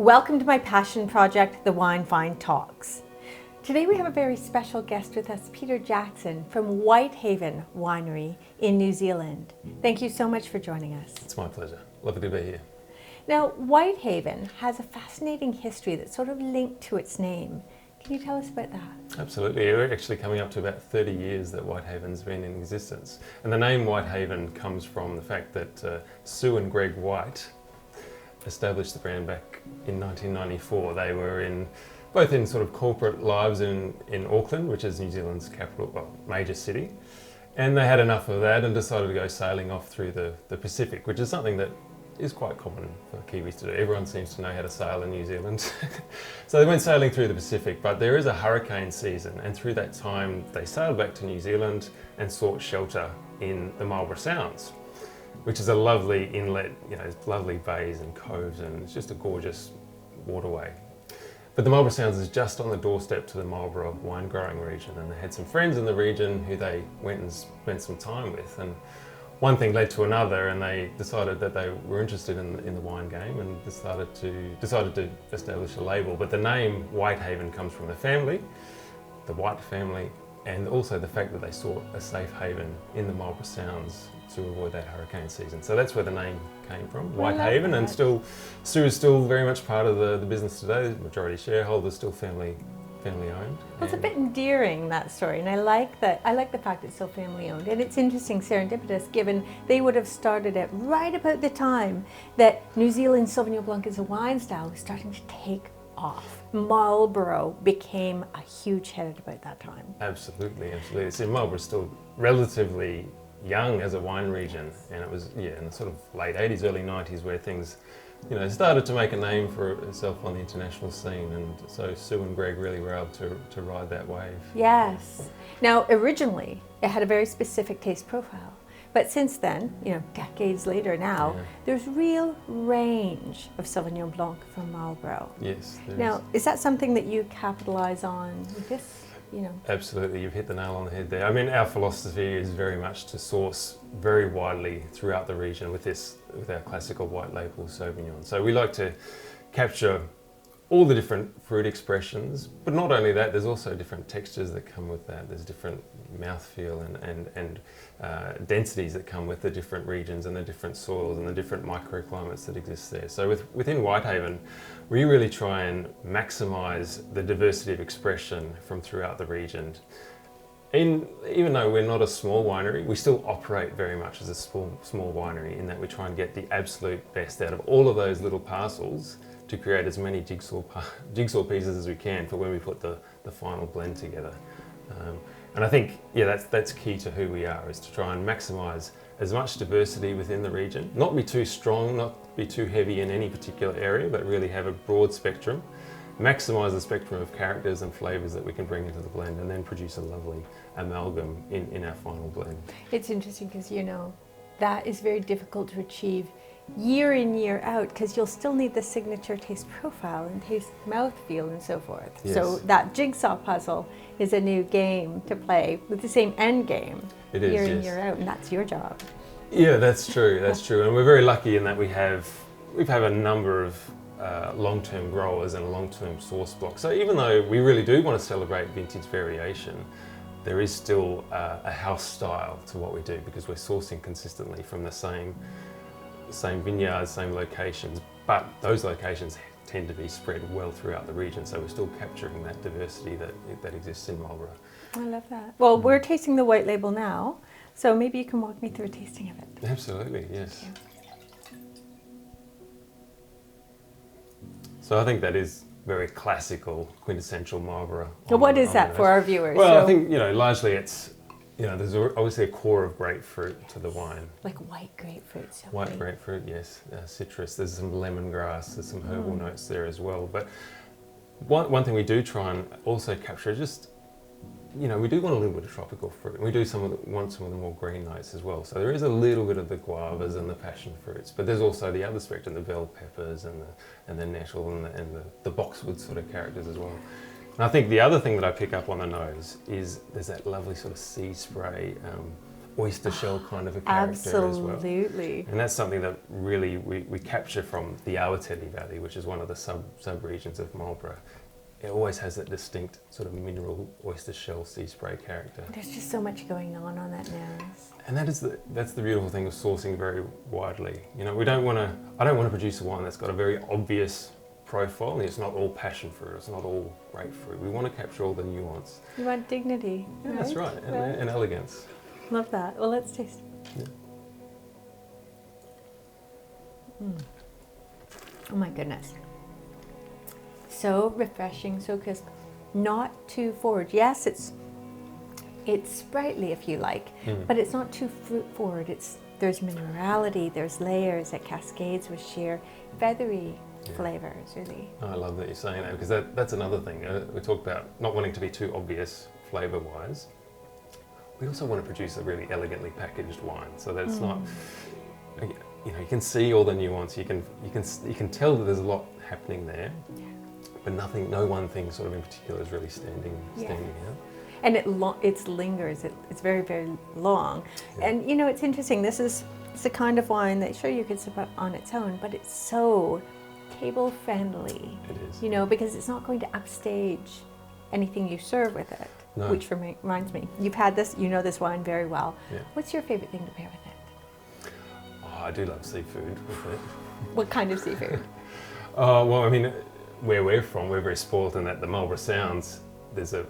Welcome to my passion project, the Wine Vine Talks. Today we have a very special guest with us, Peter Jackson from Whitehaven Winery in New Zealand. Thank you so much for joining us. It's my pleasure. Lovely to be here. Now, Whitehaven has a fascinating history that's sort of linked to its name. Can you tell us about that? Absolutely. We're actually coming up to about 30 years that Whitehaven's been in existence. And the name Whitehaven comes from the fact that Sue and Greg White established the brand back in 1994. They were both in sort of corporate lives in Auckland, which is New Zealand's capital, major city. And they had enough of that and decided to go sailing off through the Pacific, which is something that is quite common for Kiwis to do. Everyone seems to know how to sail in New Zealand. So they went sailing through the Pacific, but there is a hurricane season, and through that time they sailed back to New Zealand and sought shelter in the Marlborough Sounds, which is a lovely inlet, lovely bays and coves, and it's just a gorgeous waterway. But the Marlborough Sounds is just on the doorstep to the Marlborough wine growing region, and they had some friends in the region who they went and spent some time with, and one thing led to another, and they decided that they were interested in the wine game and decided to establish a label. But the name Whitehaven comes from the family, the White family, and also the fact that they sought a safe haven in the Marlborough Sounds to avoid that hurricane season. So that's where the name came from, Whitehaven, and Sue is still very much part of the business today. The majority shareholder, still family owned. Well, it's a bit endearing, that story, and I like the fact it's so family owned. And it's interesting, serendipitous, given they would have started it right about the time that New Zealand Sauvignon Blanc as a wine style was starting to take off. Marlborough became a huge hit at about that time. Absolutely. See, Marlborough's still relatively young as a wine region, and it was in the sort of late 80s, early 90s where things started to make a name for itself on the international scene, and so Sue and Greg really were able to ride that wave. Yes. Now, originally, it had a very specific taste profile, but since then, decades later now, there's real range of Sauvignon Blanc from Marlborough. Yes, there Now, is that something that you capitalize on with this? Absolutely, you've hit the nail on the head there. I mean, our philosophy is very much to source very widely throughout the region with our classical white label Sauvignon. So we like to capture all the different fruit expressions, but not only that, there's also different textures that come with that. There's different mouthfeel and densities that come with the different regions and the different soils and the different microclimates that exist there. So within Whitehaven, we really try and maximise the diversity of expression from throughout the region. Even though we're not a small winery, we still operate very much as a small winery in that we try and get the absolute best out of all of those little parcels to create as many jigsaw pieces as we can for when we put the final blend together. And I think, that's key to who we are, is to try and maximise as much diversity within the region, not be too strong, not be too heavy in any particular area, but really have a broad spectrum, maximise the spectrum of characters and flavours that we can bring into the blend, and then produce a lovely amalgam in our final blend. It's interesting because, that is very difficult to achieve year in, year out, because you'll still need the signature taste profile and taste mouthfeel and so forth. Yes. So that jigsaw puzzle is a new game to play with the same end game year in, year out, and that's your job. Yeah, that's true, and we're very lucky in that we've had a number of long-term growers and a long-term source block. So even though we really do want to celebrate vintage variation, there is still a house style to what we do, because we're sourcing consistently from the same vineyards, same locations, but those locations tend to be spread well throughout the region, so we're still capturing that diversity that exists in Marlborough. I love that. Well, we're tasting the white label now, so maybe you can walk me through a tasting of it. Absolutely, yes. So I think that is very classical, quintessential Marlborough. So what is that for our viewers? Well, I think, largely it's, there's obviously a core of grapefruit to the wine. Like white grapefruit. So white grapefruit, yes. Citrus. There's some lemongrass. There's some herbal notes there as well. But one thing we do try and also capture is just, we do want a little bit of tropical fruit. We do want some of the more green notes as well. So there is a little bit of the guavas and the passion fruits, but there's also the other spectrum, the bell peppers and the nettle and the boxwood sort of characters as well. And I think the other thing that I pick up on the nose is there's that lovely sort of sea spray oyster shell kind of a character as well. Absolutely. And that's something that really we capture from the Awatedi Valley, which is one of the sub-regions of Marlborough. It always has that distinct sort of mineral oyster shell sea spray character. There's just so much going on that nose. And that's the beautiful thing of sourcing very widely. You know, I don't want to produce a wine that's got a very obvious profile, and it's not all passion fruit, it's not all grapefruit. We want to capture all the nuance. You want dignity. Yeah, that's right, and elegance. Love that. Well, let's taste it. Yeah. Oh my goodness. So refreshing, so crisp, not too forward. Yes, it's sprightly if you like, but it's not too fruit forward. There's minerality, there's layers, it cascades with sheer feathery flavors, really. Oh, I love that you're saying that, because that's another thing. We talked about not wanting to be too obvious flavour-wise. We also want to produce a really elegantly packaged wine, so that it's not, you know, you can see all the nuance. You can tell that there's a lot happening there, but no one thing sort of in particular is really standing out. And it lingers. It's very, very long. Yeah. And you know, it's interesting. It's the kind of wine that sure you could sip up on its own, but it's so table friendly. It is. You know, because it's not going to upstage anything you serve with it. No. Which reminds me, you've had this. You know this wine very well. Yeah. What's your favorite thing to pair with it? Oh, I do love seafood with it. What kind of seafood? Well, I mean, where we're from, we're very spoiled in that the Marlborough Sounds, there's a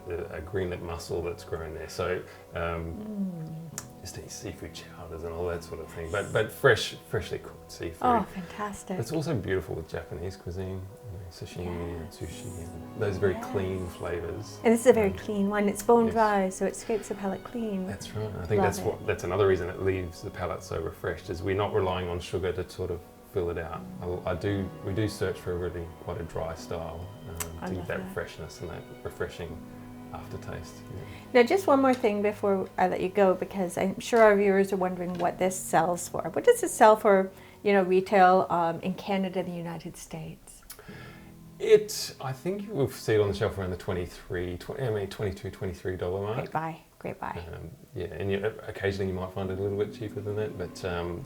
greenlet mussel that's grown there. So just eat seafood chowders and all that sort of thing. But freshly cooked seafood. Oh, fantastic. It's also beautiful with Japanese cuisine, you know, sashimi and sushi, and those very clean flavours. And this is a very clean one. It's bone dry, so it scrapes the palate clean. That's right. I think that's another reason it leaves the palate so refreshed, is we're not relying on sugar to sort of fill it out. We do search for really quite a dry style to give that freshness and that refreshing aftertaste. Yeah. Now, just one more thing before I let you go, because I'm sure our viewers are wondering what this sells for. What does it sell for, you know, retail in Canada and the United States? I think we'll see it on the shelf around the $22, $23 mark. Great buy. Yeah, and occasionally you might find it a little bit cheaper than that, but on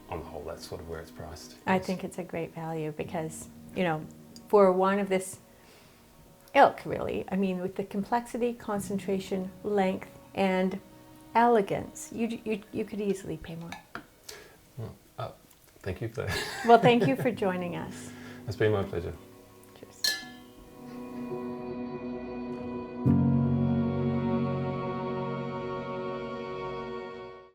the whole, that's sort of where it's priced. I think it's a great value because, you know, for wine of this ilk, really, I mean, with the complexity, concentration, length, and elegance, you could easily pay more. Well, thank you for that. Well, thank you for joining us. It's been my pleasure.